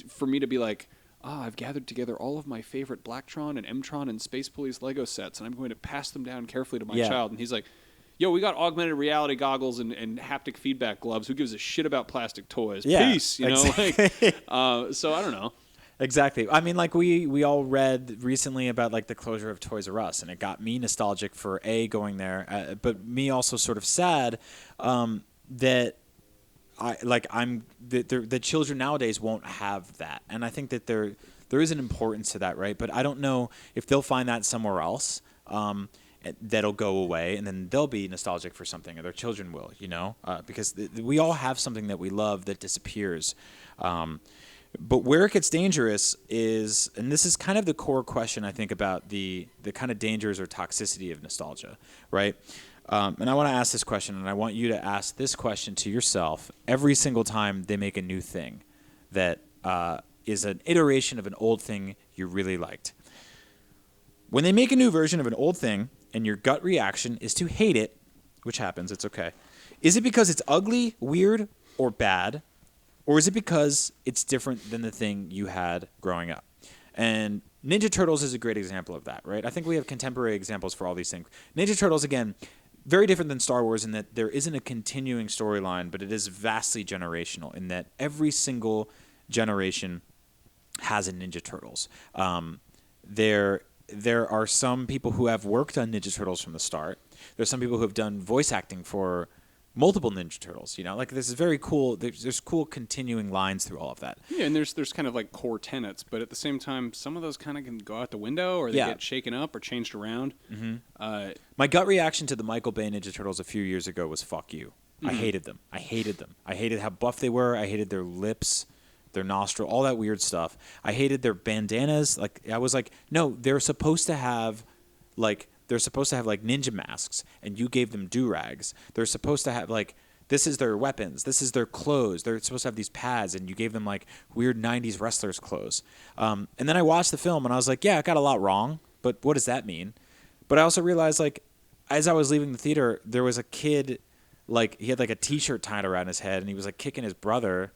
for me to be like, I've gathered together all of my favorite Blacktron and Mtron and Space Police Lego sets, and I'm going to pass them down carefully to my child. And he's like, yo, we got augmented reality goggles and haptic feedback gloves. Who gives a shit about plastic toys? Yeah, Peace, you know? Like, so I don't know. Exactly. I mean, like we all read recently about like the closure of Toys R Us, and it got me nostalgic for going there, but me also sort of sad that the children nowadays won't have that, and I think that there is an importance to that, right? But I don't know if they'll find that somewhere else. That'll go away, and then they'll be nostalgic for something, or their children will, you know, because we all have something that we love that disappears. But where it gets dangerous is, and this is kind of the core question I think about the kind of dangers or toxicity of nostalgia, right? And I want to ask this question, and I want you to ask this question to yourself every single time they make a new thing that is an iteration of an old thing you really liked. When they make a new version of an old thing and your gut reaction is to hate it, which happens, it's okay, is it because it's ugly, weird, or bad? Or is it because it's different than the thing you had growing up? And Ninja Turtles is a great example of that, right? I think we have contemporary examples for all these things. Ninja Turtles, again, very different than Star Wars in that there isn't a continuing storyline, but it is vastly generational in that every single generation has a Ninja Turtles. There are some people who have worked on Ninja Turtles from the start. There's some people who have done voice acting for multiple Ninja Turtles. Like this is very cool. There's cool continuing lines through all of that. Yeah, and there's kind of like core tenets, but at the same time, some of those kind of can go out the window, or they get shaken up or changed around. Mm-hmm. My gut reaction to the Michael Bay Ninja Turtles a few years ago was "fuck you." Mm-hmm. I hated them. I hated how buff they were. I hated their lips, their nostril, all that weird stuff. I hated their bandanas. Like I was like, no, they're supposed to have ninja masks, and you gave them do-rags. They're supposed to have this is their weapons, this is their clothes. They're supposed to have these pads, and you gave them like weird 90s wrestlers clothes. And then I watched the film and I was like, yeah, I got a lot wrong, but what does that mean? But I also realized as I was leaving the theater, there was a kid, he had a t-shirt tied around his head, and he was kicking his brother,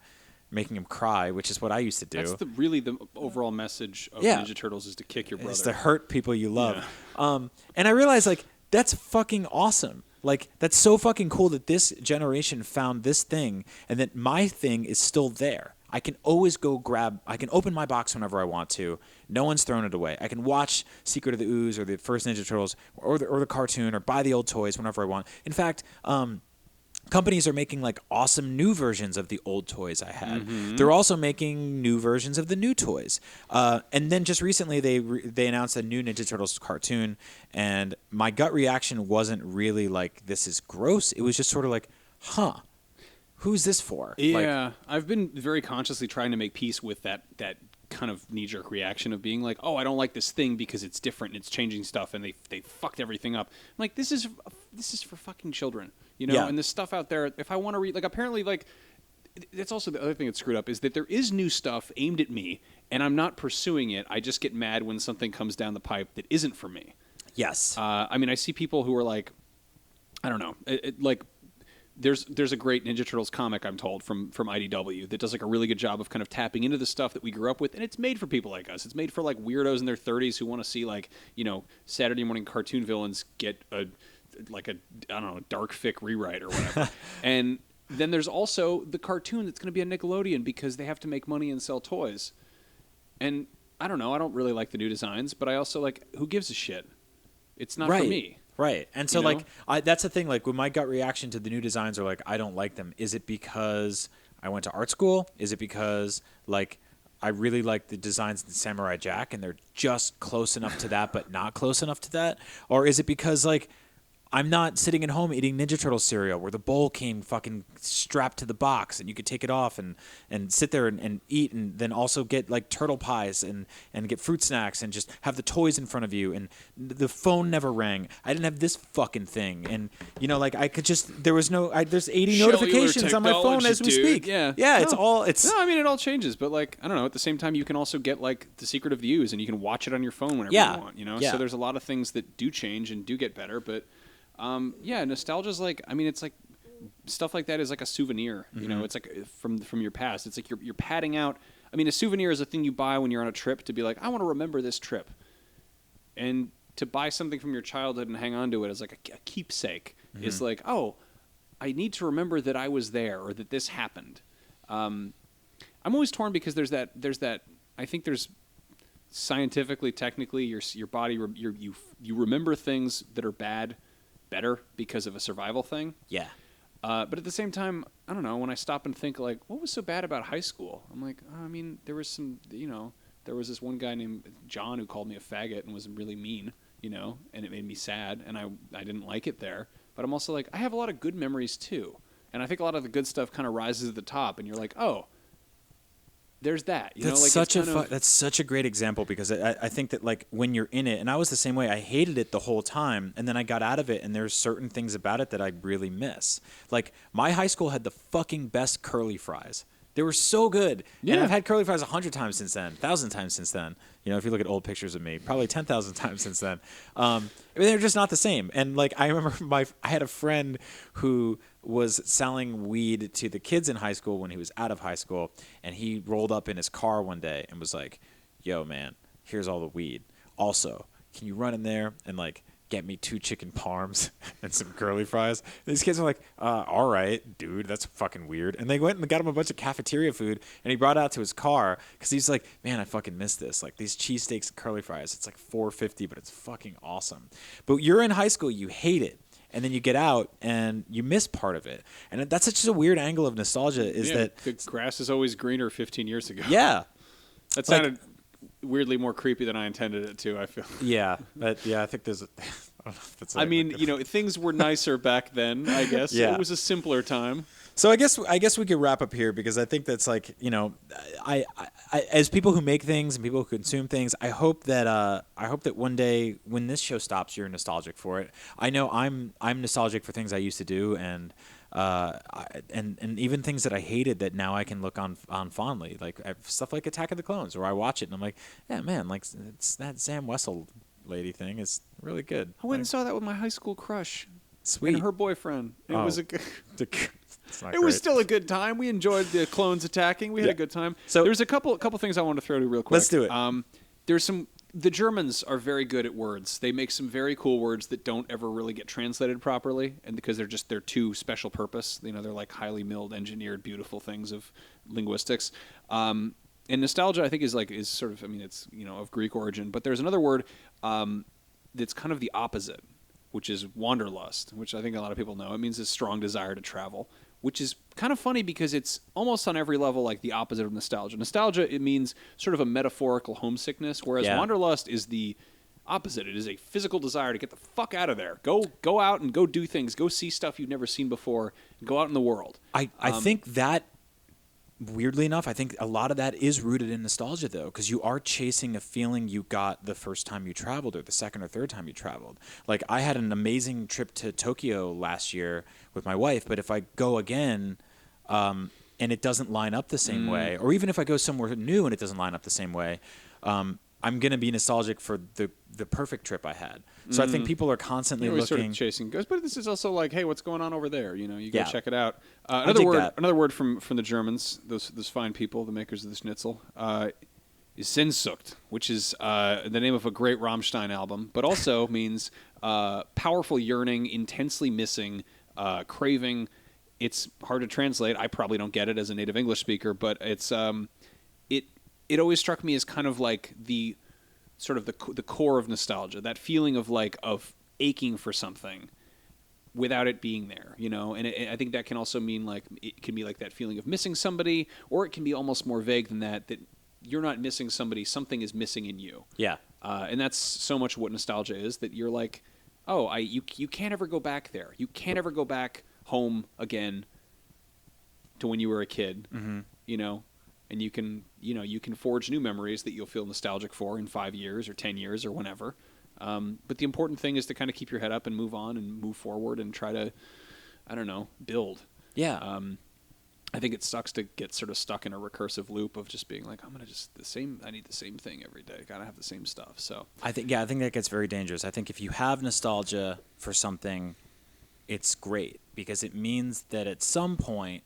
making him cry, which is what I used to do. That's really the overall message of Ninja Turtles, is to kick your brother. It's to hurt people you love. Yeah. And I realized that's fucking awesome. That's so fucking cool that this generation found this thing, and that my thing is still there. I can always I can open my box whenever I want to. No one's thrown it away. I can watch Secret of the Ooze or the first Ninja Turtles or the cartoon, or buy the old toys whenever I want. In fact, companies are making awesome new versions of the old toys I had. Mm-hmm. They're also making new versions of the new toys. And then just recently they announced a new Ninja Turtles cartoon, and my gut reaction wasn't really this is gross. It was just sort of huh, who's this for? Yeah, I've been very consciously trying to make peace with that kind of knee-jerk reaction of being oh, I don't like this thing because it's different and it's changing stuff, and they fucked everything up. I'm this is for fucking children. And the stuff out there, if I want to read, apparently, that's also the other thing that's screwed up, is that there is new stuff aimed at me, and I'm not pursuing it. I just get mad when something comes down the pipe that isn't for me. Yes. I see people who are I don't know, there's a great Ninja Turtles comic, I'm told, from IDW that does a really good job of kind of tapping into the stuff that we grew up with, and it's made for people like us. It's made for weirdos in their 30s who want to see Saturday morning cartoon villains get a I don't know, dark fic rewrite or whatever. And then there's also the cartoon that's going to be on Nickelodeon because they have to make money and sell toys. And I don't know, I don't really like the new designs, but I also who gives a shit? It's not for me. Right. And so that's the thing, when my gut reaction to the new designs are I don't like them, is it because I went to art school? Is it because I really like the designs in Samurai Jack and they're just close enough to that but not close enough to that? Or is it because I'm not sitting at home eating Ninja Turtle cereal where the bowl came fucking strapped to the box and you could take it off and sit there and eat, and then also get turtle pies and get fruit snacks and just have the toys in front of you, and the phone never rang. I didn't have this fucking thing, and I could just, there's 80 notifications on my phone as we speak. Yeah. No, No, it all changes, but I don't know, at the same time you can also get The Secret of the Ooze, and you can watch it on your phone whenever you want, Yeah. So there's a lot of things that do change and do get better, but nostalgia's it's stuff like that is a souvenir. Mm-hmm. It's from your past. It's you're padding out. A souvenir is a thing you buy when you're on a trip to be I want to remember this trip. And to buy something from your childhood and hang on to it as a keepsake is oh, I need to remember that I was there or that this happened. I'm always torn because there's that I think there's scientifically, technically, your body you remember things that are bad better because of a survival thing. Yeah. But at the same time, I don't know, when I stop and think what was so bad about high school? I'm there was some, there was this one guy named John who called me a faggot and was really mean, and it made me sad, and I didn't like it there. But I'm also I have a lot of good memories too. And I think a lot of the good stuff kind of rises at the top, and you're oh, there's that. That's such a great example, because I think that when you're in it, and I was the same way. I hated it the whole time, and then I got out of it, and there's certain things about it that I really miss. My high school had the fucking best curly fries. They were so good. Yeah. And I've had curly fries 100 times since then, 1,000 times since then. If you look at old pictures of me, probably 10,000 times since then. They're just not the same. And I remember I had a friend who was selling weed to the kids in high school when he was out of high school, and he rolled up in his car one day and was yo, man, here's all the weed. Also, can you run in there and get me 2 chicken parms and some curly fries. And these kids are like, all right, dude, that's fucking weird. And they went and got him a bunch of cafeteria food, and he brought it out to his car because he's like, man, I fucking miss this. Like these cheesesteaks and curly fries, it's like $4.50, but it's fucking awesome. But you're in high school, you hate it. And then you get out and you miss part of it. And that's just a weird angle of nostalgia is that the grass is always greener 15 years ago. Yeah. That sounded weirdly more creepy than I intended it to, I feel. Yeah. But yeah, I think there's I mean, things were nicer back then, I guess. Yeah. It was a simpler time. So I guess we could wrap up here because I think that's like, I as people who make things and people who consume things, I hope that one day when this show stops, you're nostalgic for it. I know I'm nostalgic for things I used to do and even things that I hated that now I can look on fondly, like stuff like Attack of the Clones, where I watch it and I'm like, yeah, man, like it's that Sam Wessel lady thing is really good. I went and saw that with my high school crush. Sweet. And her boyfriend. It was a good. It was still a good time. We enjoyed the clones attacking. We had a good time. So there's a couple things I want to throw to real quick. Let's do it. The Germans are very good at words. They make some very cool words that don't ever really get translated properly, and because they're too special purpose. They're like highly milled, engineered, beautiful things of linguistics. And nostalgia, I think, is sort of, it's of Greek origin. But there's another word that's kind of the opposite, which is wanderlust, which I think a lot of people know. It means a strong desire to travel, which is kind of funny because it's almost on every level like the opposite of nostalgia. Nostalgia, it means sort of a metaphorical homesickness, whereas wanderlust is the opposite. It is a physical desire to get the fuck out of there. Go out and go do things. Go see stuff you've never seen before. Go out in the world. I think that, weirdly enough, I think a lot of that is rooted in nostalgia, though, because you are chasing a feeling you got the first time you traveled or the second or third time you traveled. Like, I had an amazing trip to Tokyo last year with my wife, but if I go again and it doesn't line up the same way, or even if I go somewhere new and it doesn't line up the same way, I'm going to be nostalgic for the perfect trip I had. So I think people are constantly looking. Sort of chasing ghosts, but this is also like, hey, what's going on over there? You go check it out. Another word from the Germans, those fine people, the makers of the schnitzel, is Sehnsucht, which is the name of a great Rammstein album, but also means powerful yearning, intensely missing, craving. It's hard to translate. I probably don't get it as a native English speaker, but it's it always struck me as kind of like the sort of the core of nostalgia, that feeling of aching for something without it being there, and I think that can also mean it can be like that feeling of missing somebody, or it can be almost more vague than that you're not missing somebody, something is missing in you. Yeah. And that's so much what nostalgia is, that you're like, oh, you can't ever go back there. You can't ever go back home again to when you were a kid, and you can forge new memories that you'll feel nostalgic for in 5 years or 10 years or whenever. But the important thing is to kind of keep your head up and move on and move forward and try to, build. Yeah. I think it sucks to get sort of stuck in a recursive loop of just being like, I need the same thing every day. Gotta have the same stuff. So I think that gets very dangerous. I think if you have nostalgia for something, it's great because it means that at some point,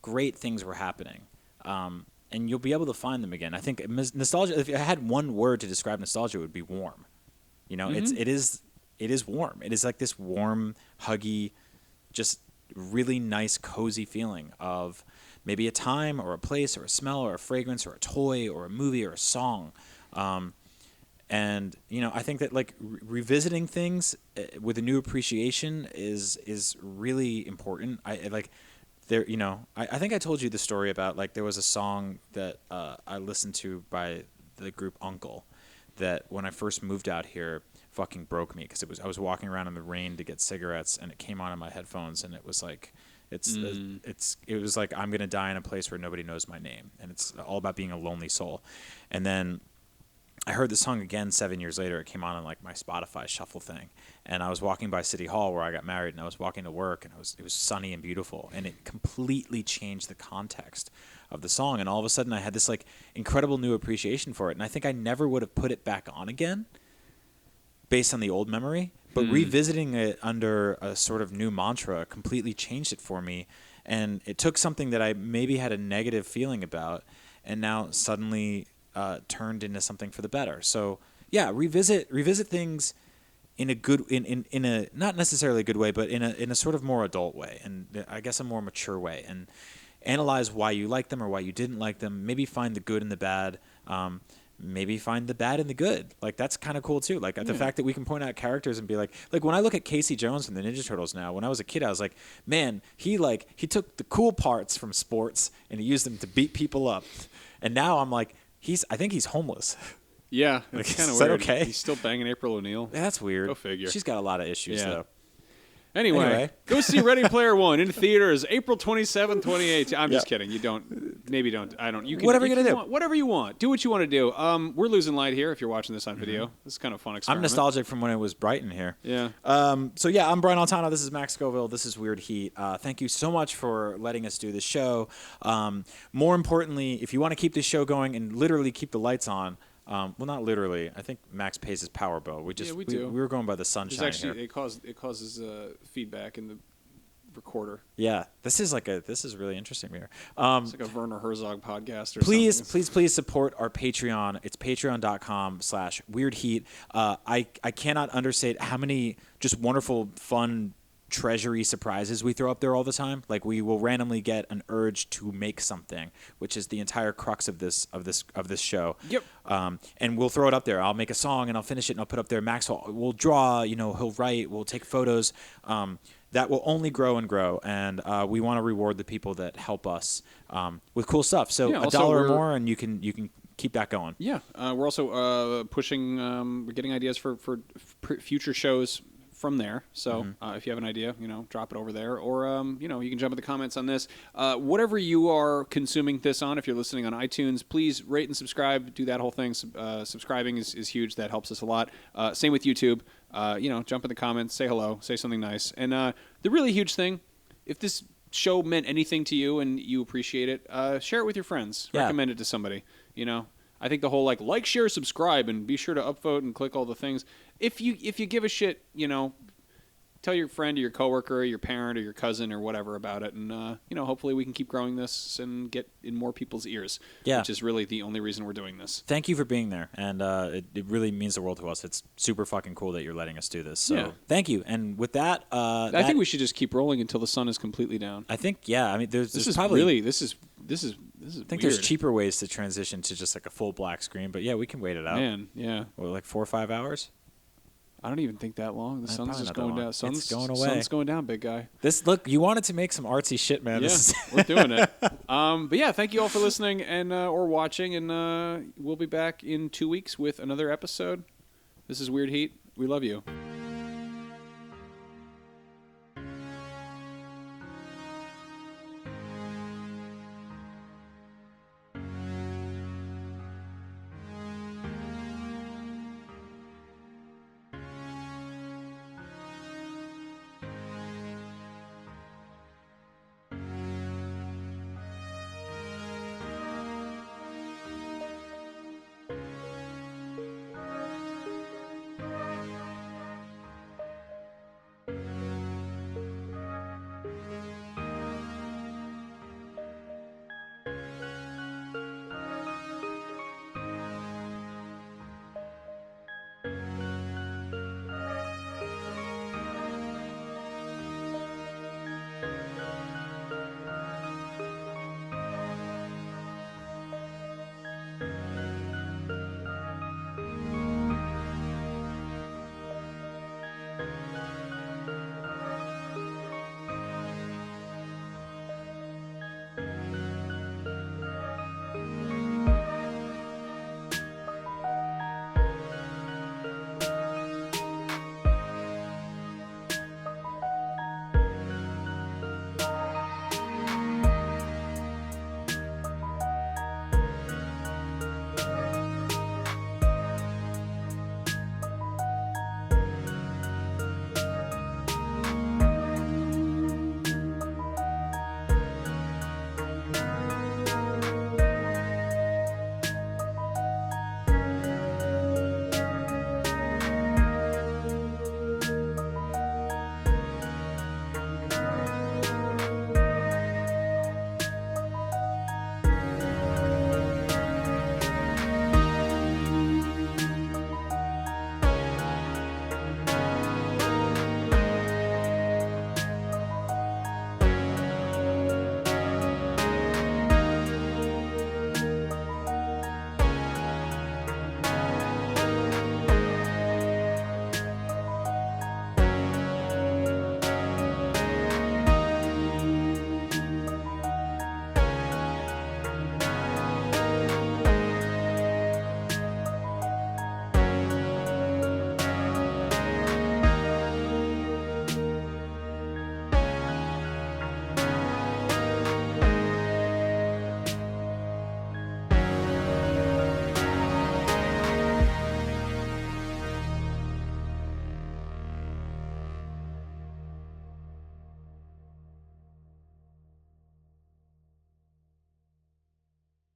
great things were happening. And you'll be able to find them again. I think nostalgia, if I had one word to describe nostalgia, it would be warm. It is warm. It is like this warm, huggy, just really nice, cozy feeling of maybe a time or a place or a smell or a fragrance or a toy or a movie or a song. And I think that revisiting things with a new appreciation is really important. I think I told you the story about there was a song that I listened to by the group Uncle that when I first moved out here fucking broke me because I was walking around in the rain to get cigarettes and it came on in my headphones and it was like it was like I'm gonna die in a place where nobody knows my name and it's all about being a lonely soul. And then I heard the song again 7 years later. It came on my Spotify shuffle thing, and I was walking by City Hall where I got married, and I was walking to work, and it was sunny and beautiful, and it completely changed the context of the song. And all of a sudden, I had this incredible new appreciation for it, and I think I never would have put it back on again, based on the old memory. But revisiting it under a sort of new mantra completely changed it for me, and it took something that I maybe had a negative feeling about, and now suddenly turned into something for the better. So yeah, revisit things in a good in a not necessarily a good way, but in a sort of more adult way, and I guess a more mature way, and analyze why you like them or why you didn't like them. Maybe find the good and the bad. Maybe find the bad and the good. Like, that's kind of cool too. Like the fact that we can point out characters and be like when I look at Casey Jones from the Ninja Turtles now, when I was a kid, I was like, man, he took the cool parts from sports and he used them to beat people up. And now I'm like, I think he's homeless. Yeah, it's kind of weird. weird. Is that okay? He's still banging April O'Neil. Yeah, that's weird. Go figure. She's got a lot of issues though. Anyway, go see Ready Player One in theaters April 27, 2018. I'm just kidding. You don't. Maybe don't. I don't. You can. Whatever you're gonna do. Whatever you want. Do what you want to do. We're losing light here. If you're watching this on video, this is kind of a fun experiment. I'm nostalgic from when it was bright in here. Yeah. So yeah, I'm Brian Altano. This is Max Scoville. This is Weird Heat. Thank you so much for letting us do this show. More importantly, if you want to keep this show going and literally keep the lights on. Well, not literally. I think Max pays his power bill. We do. We were going by the sunshine here. It causes feedback in the recorder. Yeah, this is really interesting here. It's like a Werner Herzog podcast or something. Please support our Patreon. It's patreon.com/weirdheat. I cannot understate how many just wonderful, fun, treasury surprises we throw up there all the time. Like, we will randomly get an urge to make something, which is the entire crux of this show. Yep. And we'll throw it up there. I'll make a song and I'll finish it and I'll put it up there. Max will draw. He'll write. We'll take photos. That will only grow and grow, and we want to reward the people that help us with cool stuff. So $1 or more, and you can keep that going. Yeah. We're also pushing. We're getting ideas for future shows from there. So if you have an idea, drop it over there, or you can jump in the comments on this. Whatever you are consuming this on, if you're listening on iTunes, please rate and subscribe. Do that whole thing. Subscribing is huge. That helps us a lot. Same with YouTube. Jump in the comments, say hello, say something nice. And the really huge thing, if this show meant anything to you and you appreciate it, share it with your friends. Yeah. Recommend it to somebody. I think the whole like, share, subscribe, and be sure to upvote and click all the things. If you give a shit, tell your friend or your coworker or your parent or your cousin or whatever about it, and hopefully we can keep growing this and get in more people's ears. Yeah. Which is really the only reason we're doing this. Thank you for being there, and it really means the world to us. It's super fucking cool that you're letting us do this. So thank you. And with that, I think we should just keep rolling until the sun is completely down. I think I mean there's probably this is. I think there's cheaper ways to transition to just like a full black screen, but yeah, we can wait it out. Man, yeah. What, like 4 or 5 hours? I don't even think that long. The sun's just going down. It's going away. Sun's going down, big guy. Look, you wanted to make some artsy shit, man. Yeah, we're doing it. But yeah, thank you all for listening and or watching, and we'll be back in 2 weeks with another episode. This is Weird Heat. We love you.